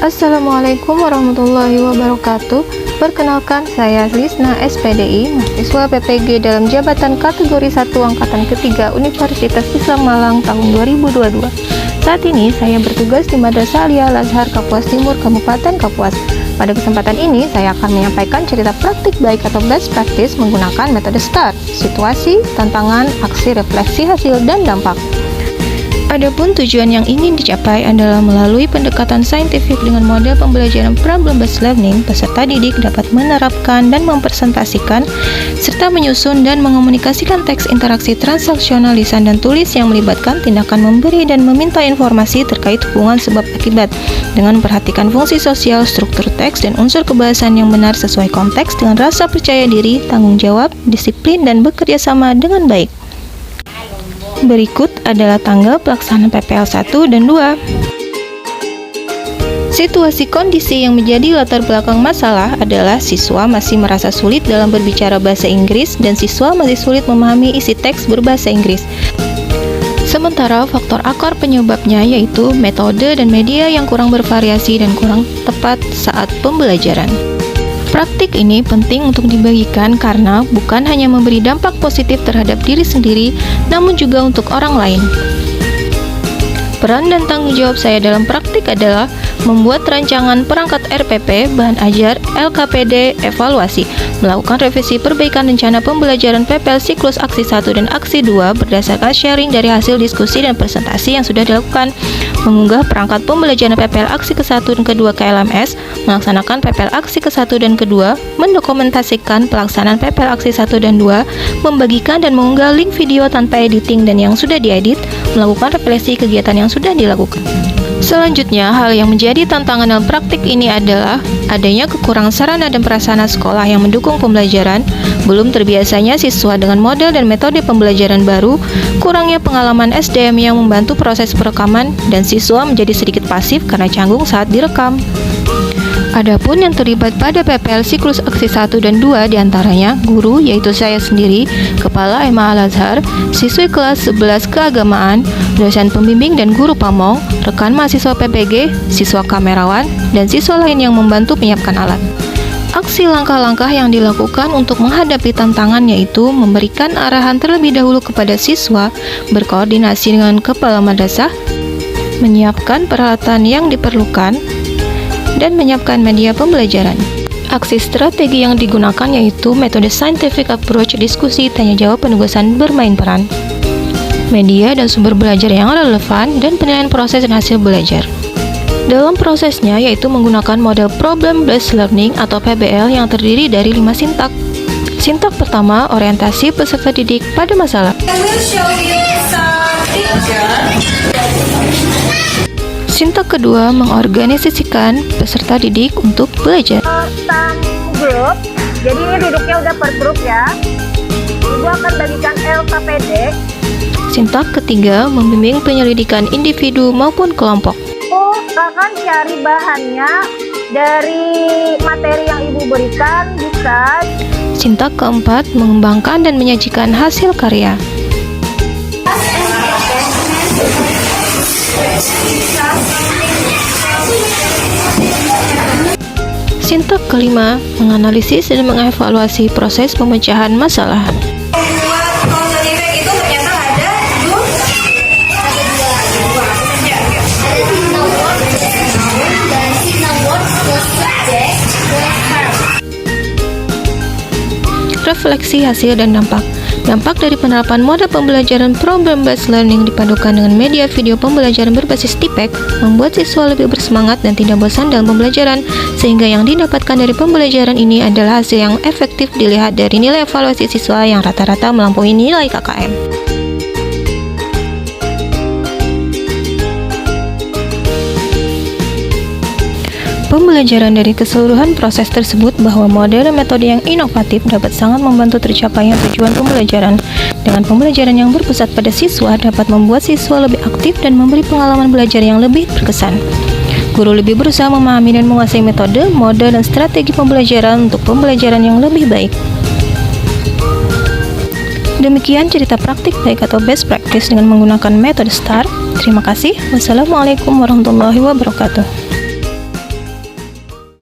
Assalamualaikum warahmatullahi wabarakatuh. Perkenalkan, saya Lisna SPDI, mahasiswa PPG dalam jabatan kategori 1 angkatan ketiga Universitas Islam Malang tahun 2022. Saat ini saya bertugas di Madrasah Aliyah Al-Azhar Kapuas Timur, Kabupaten Kapuas. Pada kesempatan ini saya akan menyampaikan cerita praktik baik atau best practice menggunakan metode STAR, situasi, tantangan, aksi, refleksi, hasil, dan dampak. Adapun tujuan yang ingin dicapai adalah melalui pendekatan saintifik dengan model pembelajaran problem-based learning, peserta didik dapat menerapkan dan mempresentasikan serta menyusun dan mengomunikasikan teks interaksi transaksional lisan dan tulis yang melibatkan tindakan memberi dan meminta informasi terkait hubungan sebab akibat dengan memperhatikan fungsi sosial, struktur teks, dan unsur kebahasan yang benar sesuai konteks dengan rasa percaya diri, tanggung jawab, disiplin, dan bekerja sama dengan baik. Berikut adalah tanggal pelaksanaan PPL 1 dan 2. Situasi kondisi yang menjadi latar belakang masalah adalah siswa masih merasa sulit dalam berbicara bahasa Inggris dan siswa masih sulit memahami isi teks berbahasa Inggris. Sementara faktor akar penyebabnya yaitu metode dan media yang kurang bervariasi dan kurang tepat saat pembelajaran. Praktik ini penting untuk dibagikan karena bukan hanya memberi dampak positif terhadap diri sendiri, namun juga untuk orang lain. Peran dan tanggung jawab saya dalam praktik adalah membuat rancangan perangkat RPP, bahan ajar, LKPD, evaluasi, melakukan revisi perbaikan rencana pembelajaran PPL siklus aksi 1 dan aksi 2 berdasarkan sharing dari hasil diskusi dan presentasi yang sudah dilakukan, mengunggah perangkat pembelajaran PPL aksi ke-1 dan ke-2 ke LMS, melaksanakan PPL aksi ke-1 dan ke-2, mendokumentasikan pelaksanaan PPL aksi 1 dan 2, membagikan dan mengunggah link video tanpa editing dan yang sudah diedit, melakukan refleksi kegiatan yang sudah dilakukan. Selanjutnya, hal yang menjadi tantangan dalam praktik ini adalah adanya kekurangan sarana dan prasarana sekolah yang mendukung pembelajaran, belum terbiasanya siswa dengan model dan metode pembelajaran baru, kurangnya pengalaman SDM yang membantu proses perekaman, dan siswa menjadi sedikit pasif karena canggung saat direkam. Adapun yang terlibat pada PPL siklus aksi 1 dan 2 diantaranya guru, yaitu saya sendiri, Kepala MA Al-Azhar, siswi kelas 11 keagamaan, dosen pembimbing dan guru pamong, rekan mahasiswa PPG, siswa kamerawan, dan siswa lain yang membantu menyiapkan alat. Aksi langkah-langkah yang dilakukan untuk menghadapi tantangan yaitu memberikan arahan terlebih dahulu kepada siswa, berkoordinasi dengan kepala madrasah, menyiapkan peralatan yang diperlukan, dan menyiapkan media pembelajaran. Aksi strategi yang digunakan yaitu metode scientific approach, diskusi, tanya jawab, penugasan, bermain peran, media dan sumber belajar yang relevan, dan penilaian proses dan hasil belajar. Dalam prosesnya yaitu menggunakan model problem based learning atau PBL yang terdiri dari 5 sintak. Sintak pertama, orientasi peserta didik pada masalah. Sintak kedua, mengorganisasikan peserta didik untuk belajar. Grup, jadi ini duduknya udah per grup ya. Ibu akan bagikan LKPD. Sintak ketiga, membimbing penyelidikan individu maupun kelompok. Akan cari bahannya dari materi yang ibu berikan bisa. Sintak keempat, mengembangkan dan menyajikan hasil karya. Sintak kelima, menganalisis dan mengevaluasi proses pemecahan masalah. Refleksi hasil dan dampak. Dampak dari penerapan model pembelajaran problem-based learning dipadukan dengan media video pembelajaran berbasis TPEC membuat siswa lebih bersemangat dan tidak bosan dalam pembelajaran, sehingga yang didapatkan dari pembelajaran ini adalah hasil yang efektif dilihat dari nilai evaluasi siswa yang rata-rata melampaui nilai KKM. Pembelajaran dari keseluruhan proses tersebut bahwa model dan metode yang inovatif dapat sangat membantu tercapainya tujuan pembelajaran. Dengan pembelajaran yang berpusat pada siswa dapat membuat siswa lebih aktif dan memberi pengalaman belajar yang lebih berkesan. Guru lebih berusaha memahami dan menguasai metode, model, dan strategi pembelajaran untuk pembelajaran yang lebih baik. Demikian cerita praktik baik atau best practice dengan menggunakan metode STAR. Terima kasih. Wassalamualaikum warahmatullahi wabarakatuh.